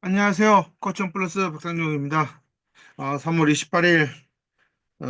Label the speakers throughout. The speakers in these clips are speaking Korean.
Speaker 1: 안녕하세요. 거점 플러스 박상용입니다. 3월 28일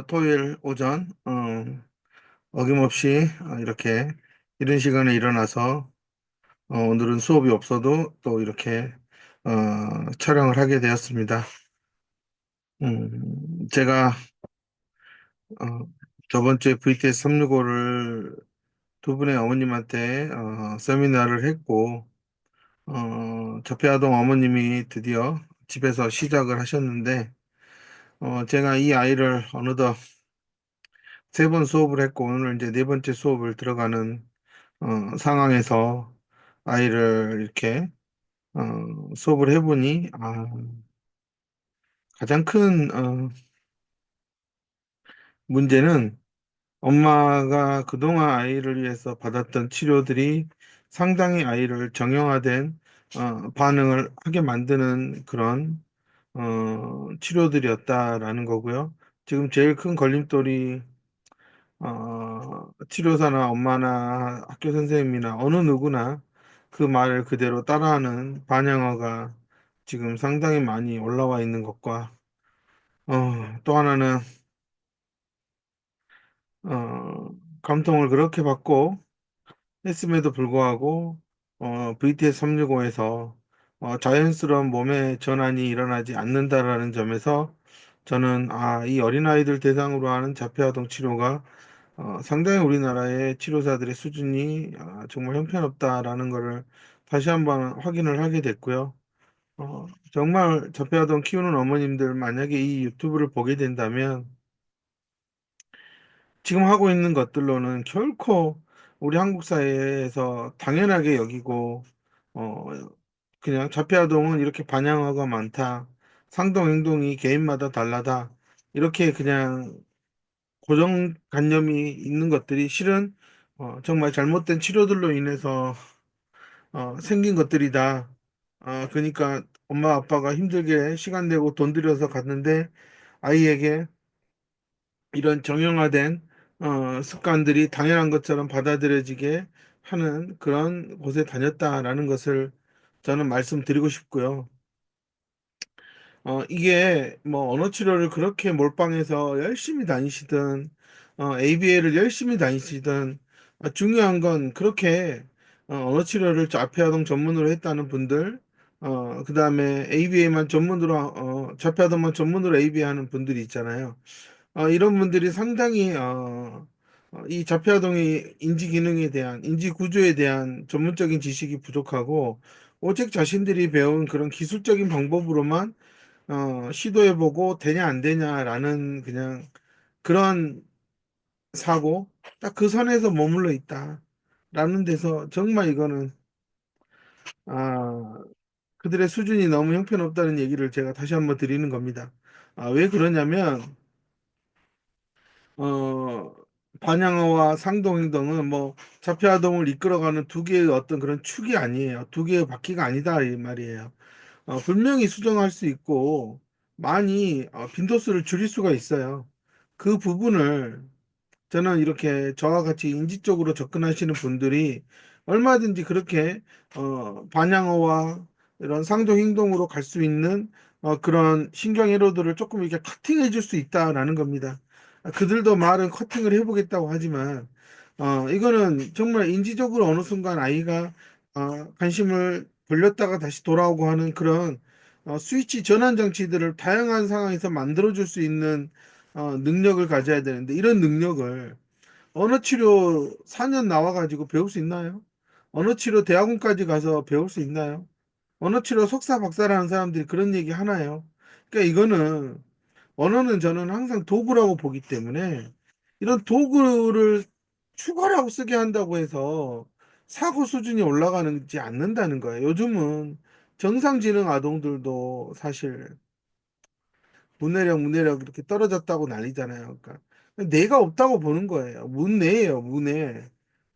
Speaker 1: 토요일 오전 어김없이 이렇게 이런 시간에 일어나서 오늘은 수업이 없어도 또 이렇게 촬영을 하게 되었습니다. 제가 어, 저번 주에 VTS 365를 두 분의 어머님한테 세미나를 했고 저폐아동 어머님이 드디어 집에서 시작을 하셨는데 제가 이 아이를 어느덧 세 번 수업을 했고 오늘 이제 네 번째 수업을 들어가는 상황에서 아이를 이렇게 수업을 해보니 가장 큰 문제는 엄마가 그동안 아이를 위해서 받았던 치료들이 상당히 아이를 정형화된 반응을 하게 만드는 그런 치료들이었다라는 거고요. 지금 제일 큰 걸림돌이 치료사나 엄마나 학교 선생님이나 어느 누구나 그 말을 그대로 따라하는 반영어가 지금 상당히 많이 올라와 있는 것과, 또 하나는, 감통을 그렇게 받고 했음에도 불구하고, VTS 365에서 자연스러운 몸의 전환이 일어나지 않는다라는 점에서 저는, 이 어린아이들 대상으로 하는 자폐아동 치료가 상당히 우리나라의 치료사들의 수준이 정말 형편없다라는 것을 다시 한번 확인을 하게 됐고요. 정말 자폐아동 키우는 어머님들 만약에 이 유튜브를 보게 된다면 지금 하고 있는 것들로는 결코 우리 한국 사회에서 당연하게 여기고 어, 그냥 자폐아동은 이렇게 반향어가 많다. 상동 행동이 개인마다 달라다. 이렇게 그냥 고정관념이 있는 것들이 실은 정말 잘못된 치료들로 인해서 생긴 것들이다. 그러니까 엄마 아빠가 힘들게 시간 내고 돈 들여서 갔는데 아이에게 이런 정형화된 습관들이 당연한 것처럼 받아들여지게 하는 그런 곳에 다녔다라는 것을 저는 말씀드리고 싶고요. 이게 뭐 언어 치료를 그렇게 몰빵해서 열심히 다니시든, ABA를 열심히 다니시든, 중요한 건 그렇게 언어 치료를 자폐아동 전문으로 했다는 분들, 그 다음에 ABA만 전문으로, 자폐아동만 전문으로 ABA 하는 분들이 있잖아요. 이런 분들이 상당히 이 자폐아동의 인지 기능에 대한, 인지 구조에 대한 전문적인 지식이 부족하고, 오직 자신들이 배운 그런 기술적인 방법으로만 시도해보고 되냐 안 되냐라는 그냥 그런 사고 딱 그 선에서 머물러 있다라는 데서 정말 이거는 아, 그들의 수준이 너무 형편없다는 얘기를 제가 다시 한번 드리는 겁니다. 왜 그러냐면 어, 반향어와 상동행동은 뭐 자폐아동을 이끌어가는 두 개의 어떤 그런 축이 아니에요. 두 개의 바퀴가 아니다 이 말이에요. 분명히 수정할 수 있고 많이 빈도수를 줄일 수가 있어요. 그 부분을 저는 이렇게 저와 같이 인지적으로 접근하시는 분들이 얼마든지 그렇게 반향어와 이런 상동 행동으로 갈 수 있는 그런 신경 회로들을 조금 이렇게 커팅해 줄 수 있다라는 겁니다. 그들도 말은 커팅을 해보겠다고 하지만 이거는 정말 인지적으로 어느 순간 아이가 관심을 돌렸다가 다시 돌아오고 하는 그런 스위치 전환 장치들을 다양한 상황에서 만들어 줄 수 있는 능력을 가져야 되는데 이런 능력을 언어치료 4년 나와가지고 배울 수 있나요? 언어치료 대학원까지 가서 배울 수 있나요? 언어치료 석사 박사라는 사람들이 그런 얘기 하나요? 그러니까 이거는 언어는 저는 항상 도구라고 보기 때문에 이런 도구를 추가라고 쓰게 한다고 해서 사고 수준이 올라가지 않는다는 거예요. 요즘은 정상지능 아동들도 사실 문해력 이렇게 떨어졌다고 난리잖아요. 그러니까 뇌가 없다고 보는 거예요. 문뇌예요, 문뇌.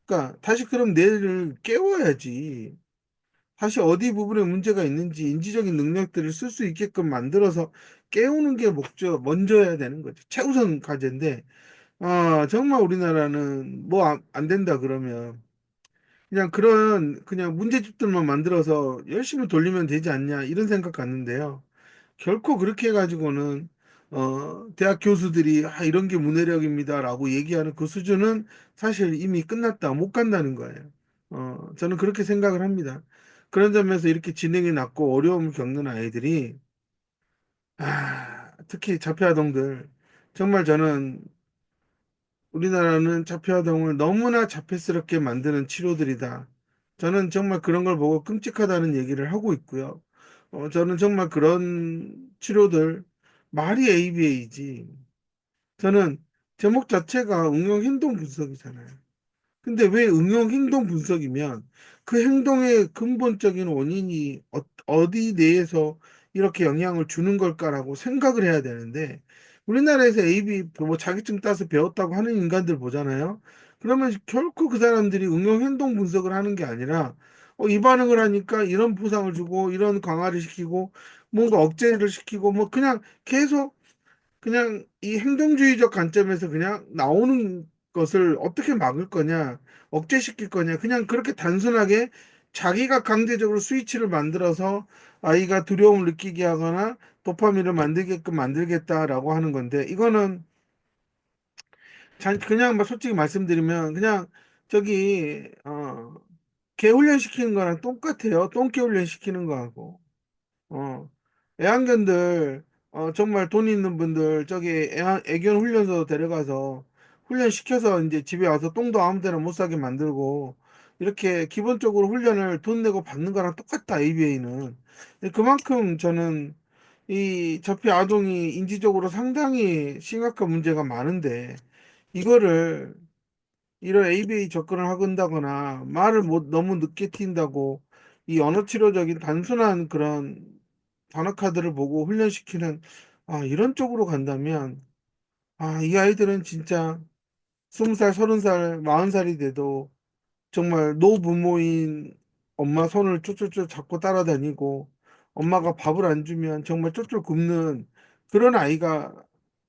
Speaker 1: 그러니까 다시 그럼 뇌를 깨워야지. 다시 어디 부분에 문제가 있는지 인지적인 능력들을 쓸 수 있게끔 만들어서 깨우는 게 먼저야 되는 거죠. 최우선 과제인데, 정말 우리나라는 뭐 안 된다 그러면 그냥 그런 그냥 문제집들만 만들어서 열심히 돌리면 되지 않냐 이런 생각 갖는데요. 결코 그렇게 해가지고는 대학 교수들이 이런 게 문해력입니다라고 얘기하는 그 수준은 사실 이미 끝났다 못 간다는 거예요. 저는 그렇게 생각을 합니다. 그런 점에서 이렇게 진행이 낮고 어려움을 겪는 아이들이 특히 자폐아동들 정말 저는 우리나라는 자폐아동을 너무나 자폐스럽게 만드는 치료들이다. 저는 정말 그런 걸 보고 끔찍하다는 얘기를 하고 있고요. 저는 정말 그런 치료들, 말이 ABA지. 저는 제목 자체가 응용 행동 분석이잖아요. 근데 왜 응용 행동 분석이면 그 행동의 근본적인 원인이 어디 내에서 이렇게 영향을 주는 걸까라고 생각을 해야 되는데 우리나라에서 AB 뭐 자격증 따서 배웠다고 하는 인간들 보잖아요. 그러면 결코 그 사람들이 응용 행동 분석을 하는 게 아니라 이 반응을 하니까 이런 보상을 주고 이런 강화를 시키고 뭔가 억제를 시키고 뭐 그냥 계속 그냥 이 행동주의적 관점에서 그냥 나오는 것을 어떻게 막을 거냐, 억제시킬 거냐, 그냥 그렇게 단순하게 자기가 강제적으로 스위치를 만들어서 아이가 두려움을 느끼게 하거나 도파민을 만들게끔 만들겠다라고 하는 건데, 이거는 그냥 막 솔직히 말씀드리면 그냥 저기, 개 훈련시키는 거랑 똑같아요. 똥개 훈련시키는 거하고. 어, 애완견들, 정말 돈 있는 분들, 저기 애견 훈련소 데려가서 훈련시켜서 이제 집에 와서 똥도 아무 데나 못 싸게 만들고, 이렇게 기본적으로 훈련을 돈 내고 받는 거랑 똑같다, ABA는. 그만큼 저는 이 자폐 아동이 인지적으로 상당히 심각한 문제가 많은데, 이거를 이런 ABA 접근을 한다거나 말을 못 너무 늦게 튄다고 이 언어 치료적인 단순한 그런 단어 카드를 보고 훈련시키는 이런 쪽으로 간다면 이 아이들은 진짜 20살, 30살, 40살이 돼도 정말 노부모인 엄마 손을 쫄쫄쫄 잡고 따라다니고 엄마가 밥을 안 주면 정말 쫄쫄 굶는 그런 아이가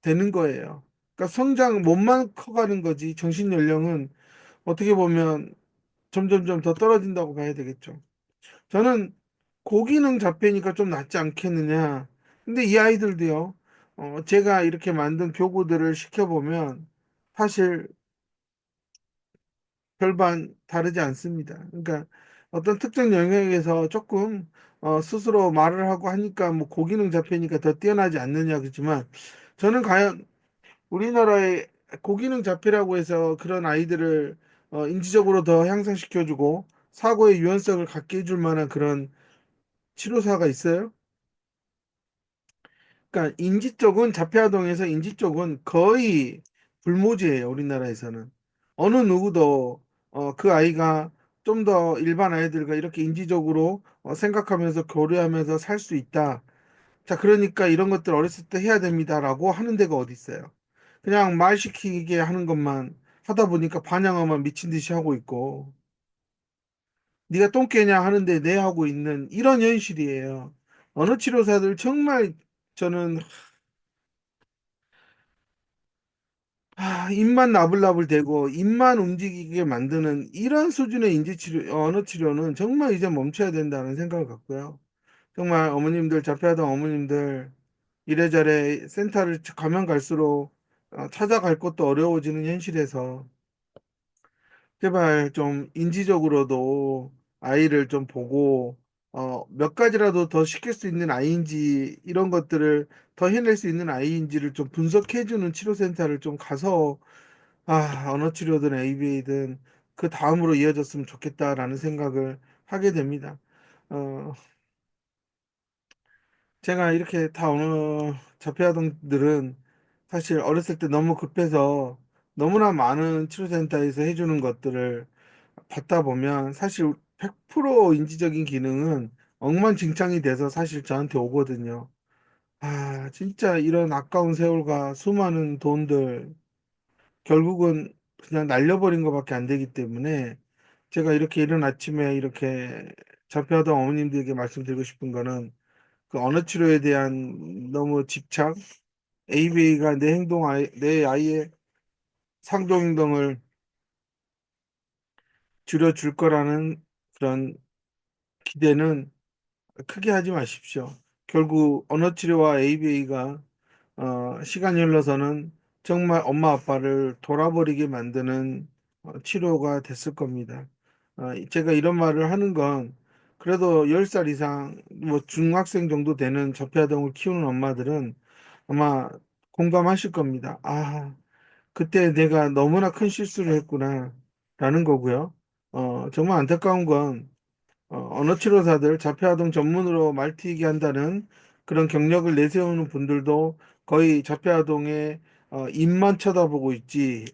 Speaker 1: 되는 거예요. 그러니까 성장 몸만 커가는 거지 정신 연령은 어떻게 보면 점점점 더 떨어진다고 봐야 되겠죠. 저는 고기능 잡히니까 좀 낫지 않겠느냐. 근데 이 아이들도요, 제가 이렇게 만든 교구들을 시켜보면 사실 별반 다르지 않습니다. 그러니까 어떤 특정 영역에서 조금 스스로 말을 하고 하니까 뭐 고기능 잡히니까 더 뛰어나지 않느냐 그렇지만 저는 과연 우리나라의 고기능 자폐라고 해서 그런 아이들을 인지적으로 더 향상시켜주고 사고의 유연성을 갖게 해줄 만한 그런 치료사가 있어요? 그러니까 인지 쪽은 자폐아동에서 인지 쪽은 거의 불모지예요. 우리나라에서는 어느 누구도 그 아이가 좀 더 일반 아이들과 이렇게 인지적으로 생각하면서 교류하면서 살 수 있다. 자, 그러니까 이런 것들 어렸을 때 해야 됩니다라고 하는 데가 어디 있어요? 그냥 말 시키게 하는 것만 하다 보니까 반항어만 미친 듯이 하고 있고 네가 똥개냐 하는데 내 하고 있는 이런 현실이에요. 언어 치료사들 정말 저는 입만 나불나불 대고 입만 움직이게 만드는 이런 수준의 인지 치료, 언어 치료는 정말 이제 멈춰야 된다는 생각을 갖고요. 정말 어머님들 자폐하던 어머님들 이래저래 센터를 가면 갈수록 찾아갈 것도 어려워지는 현실에서 제발 좀 인지적으로도 아이를 좀 보고 몇 가지라도 더 시킬 수 있는 아이인지 이런 것들을 더 해낼 수 있는 아이인지를 좀 분석해주는 치료센터를 좀 가서 언어 치료든 ABA든 그 다음으로 이어졌으면 좋겠다라는 생각을 하게 됩니다. 어, 제가 이렇게 다 언어 자폐아동들은 사실 어렸을 때 너무 급해서 너무나 많은 치료센터에서 해주는 것들을 받다 보면 사실 100% 인지적인 기능은 엉망진창이 돼서 사실 저한테 오거든요. 진짜 이런 아까운 세월과 수많은 돈들 결국은 그냥 날려버린 것밖에 안 되기 때문에 제가 이렇게 이른 아침에 이렇게 자폐하던 어머님들에게 말씀드리고 싶은 거는 그 언어 치료에 대한 너무 집착, ABA가 내 아이의 상동 행동을 줄여줄 거라는 그런 기대는 크게 하지 마십시오. 결국 언어 치료와 ABA가 시간이 흘러서는 정말 엄마 아빠를 돌아버리게 만드는 치료가 됐을 겁니다. 제가 이런 말을 하는 건 그래도 10살 이상 뭐 중학생 정도 되는 저폐아동을 키우는 엄마들은 아마 공감하실 겁니다. 아, 그때 내가 너무나 큰 실수를 했구나 라는 거고요. 정말 안타까운 건 언어 치료사들 자폐아동 전문으로 말티기 한다는 그런 경력을 내세우는 분들도 거의 자폐아동의 입만 쳐다보고 있지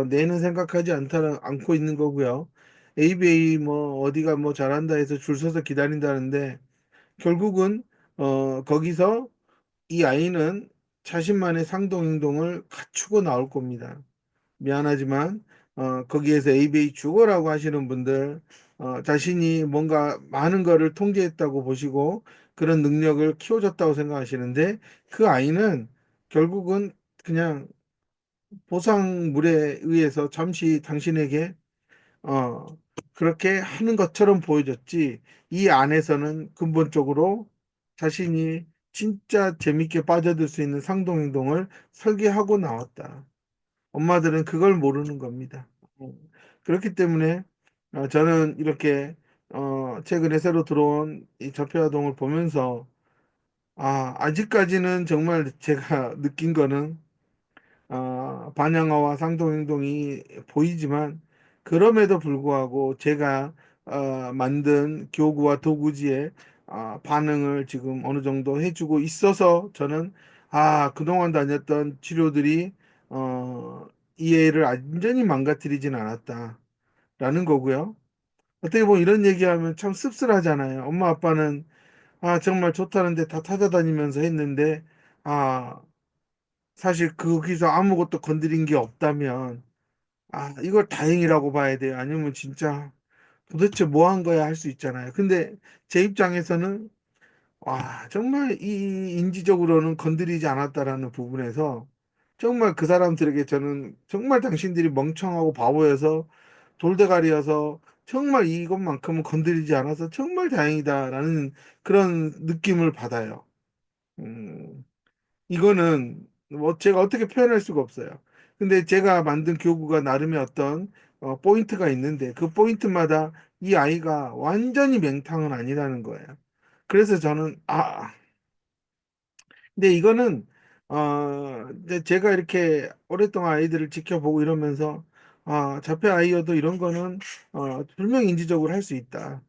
Speaker 1: 뇌는 생각하지 않고 있는 거고요. ABA 뭐 어디가 뭐 잘한다 해서 줄 서서 기다린다는데 결국은 거기서 이 아이는 자신만의 상동 행동을 갖추고 나올 겁니다. 미안하지만 거기에서 ABA 죽어라고 하시는 분들 자신이 뭔가 많은 거를 통제했다고 보시고 그런 능력을 키워줬다고 생각하시는데 그 아이는 결국은 그냥 보상물에 의해서 잠시 당신에게 어, 그렇게 하는 것처럼 보여졌지 이 안에서는 근본적으로 자신이 진짜 재밌게 빠져들 수 있는 상동행동을 설계하고 나왔다. 엄마들은 그걸 모르는 겁니다. 어, 그렇기 때문에 저는 이렇게 최근에 새로 들어온 이 자폐아동을 보면서 아직까지는 정말 제가 느낀 거는 반영어와 상동행동이 보이지만 그럼에도 불구하고 제가 만든 교구와 도구지의 반응을 지금 어느 정도 해주고 있어서 저는 그동안 다녔던 치료들이 이해를 완전히 망가뜨리진 않았다라는 거고요. 어떻게 보면 이런 얘기하면 참 씁쓸하잖아요. 엄마 아빠는 정말 좋다는데 다 찾아다니면서 했는데 아 사실 거기서 아무것도 건드린 게 없다면, 이걸 다행이라고 봐야 돼요. 아니면 진짜 도대체 뭐 한 거야 할 수 있잖아요. 근데 제 입장에서는, 정말 이 인지적으로는 건드리지 않았다라는 부분에서 정말 그 사람들에게 저는 정말 당신들이 멍청하고 바보여서 돌대가리여서 정말 이것만큼은 건드리지 않아서 정말 다행이다라는 그런 느낌을 받아요. 음. 이거는 뭐 제가 어떻게 표현할 수가 없어요. 근데 제가 만든 교구가 나름의 어떤 포인트가 있는데 그 포인트마다 이 아이가 완전히 맹탕은 아니라는 거예요. 그래서 저는 근데 이거는 이제 제가 이렇게 오랫동안 아이들을 지켜보고 이러면서 자폐 아이여도 이런 거는 분명히 인지적으로 할 수 있다.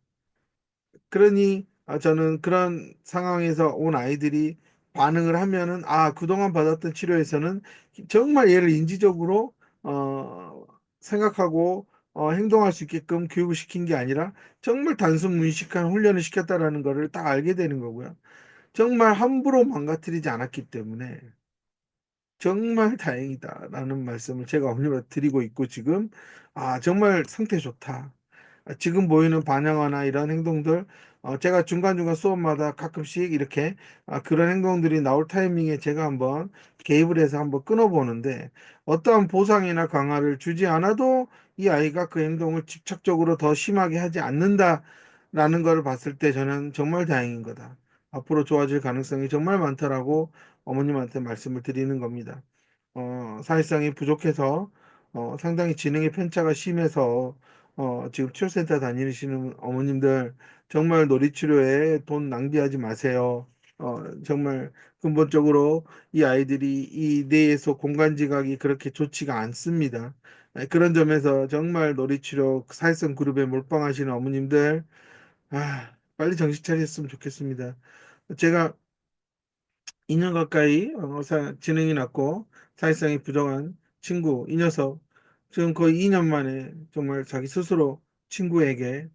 Speaker 1: 그러니 저는 그런 상황에서 온 아이들이 반응을 하면은 그동안 받았던 치료에서는 정말 얘를 인지적으로 생각하고 행동할 수 있게끔 교육을 시킨 게 아니라 정말 단순 무의식한 훈련을 시켰다라는 거를 딱 알게 되는 거고요. 정말 함부로 망가뜨리지 않았기 때문에 정말 다행이다라는 말씀을 제가 어머님한테 드리고 있고 지금 정말 상태 좋다. 지금 보이는 반영어나 이런 행동들 제가 중간중간 수업마다 가끔씩 이렇게 그런 행동들이 나올 타이밍에 제가 한번 개입을 해서 한번 끊어보는데 어떠한 보상이나 강화를 주지 않아도 이 아이가 그 행동을 집착적으로 더 심하게 하지 않는다라는 걸 봤을 때 저는 정말 다행인 거다. 앞으로 좋아질 가능성이 정말 많다라고 어머님한테 말씀을 드리는 겁니다. 사회성이 부족해서 상당히 지능의 편차가 심해서 지금 치료센터 다니시는 어머님들 정말 놀이치료에 돈 낭비하지 마세요. 정말 근본적으로 이 아이들이 이 뇌에서 공간 지각이 그렇게 좋지가 않습니다. 그런 점에서 정말 놀이치료 사회성 그룹에 몰빵하시는 어머님들 빨리 정신 차렸으면 좋겠습니다. 제가 2년 가까이 지능이 낮고 사회성이 부정한 친구, 이 녀석, 지금 거의 2년 만에 정말 자기 스스로 친구에게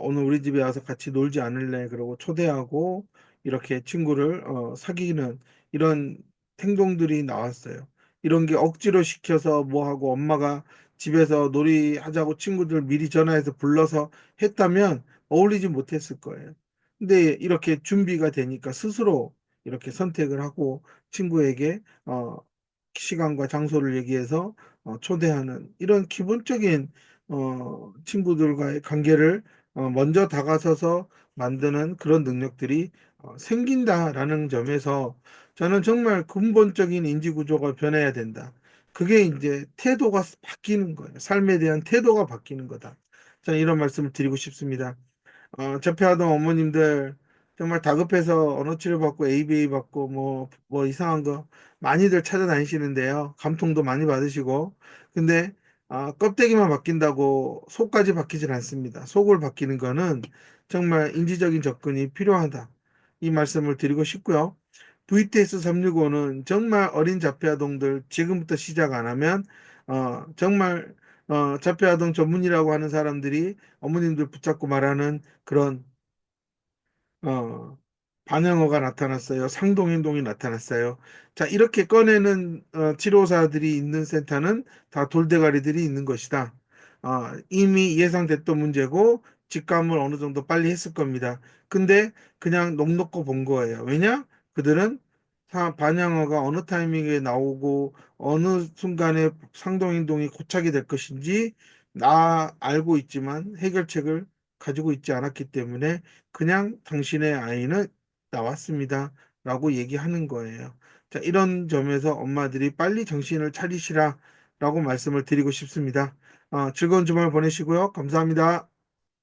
Speaker 1: 오늘 우리 집에 와서 같이 놀지 않을래? 그러고 초대하고 이렇게 친구를 사귀는 이런 행동들이 나왔어요. 이런 게 억지로 시켜서 뭐 하고 엄마가 집에서 놀이하자고 친구들 미리 전화해서 불러서 했다면 어울리지 못했을 거예요. 근데 이렇게 준비가 되니까 스스로 이렇게 선택을 하고 친구에게 시간과 장소를 얘기해서 초대하는 이런 기본적인 친구들과의 관계를 먼저 다가서서 만드는 그런 능력들이 생긴다라는 점에서 저는 정말 근본적인 인지 구조가 변해야 된다. 그게 이제 태도가 바뀌는 거예요. 삶에 대한 태도가 바뀌는 거다. 저는 이런 말씀을 드리고 싶습니다. 접해하던 어머님들 정말 다급해서 언어 치료 받고 ABA 받고 뭐 이상한 거 많이들 찾아다니시는데요. 감통도 많이 받으시고. 근데 껍데기만 바뀐다고 속까지 바뀌질 않습니다. 속을 바뀌는 거는 정말 인지적인 접근이 필요하다. 이 말씀을 드리고 싶고요. VTS 365는 정말 어린 자폐아동들 지금부터 시작 안 하면 정말 자폐아동 전문이라고 하는 사람들이 어머님들 붙잡고 말하는 그런 어, 반영어가 나타났어요. 상동행동이 나타났어요. 자, 이렇게 꺼내는 치료사들이 있는 센터는 다 돌대가리들이 있는 것이다. 이미 예상됐던 문제고 직감을 어느 정도 빨리 했을 겁니다. 근데 그냥 넋 놓고 본 거예요. 왜냐? 그들은 반영어가 어느 타이밍에 나오고 어느 순간에 상동행동이 고착이 될 것인지 나 알고 있지만 해결책을 가지고 있지 않았기 때문에 그냥 당신의 아이는 나왔습니다. 라고 얘기하는 거예요. 자, 이런 점에서 엄마들이 빨리 정신을 차리시라 라고 말씀을 드리고 싶습니다. 즐거운 주말 보내시고요. 감사합니다.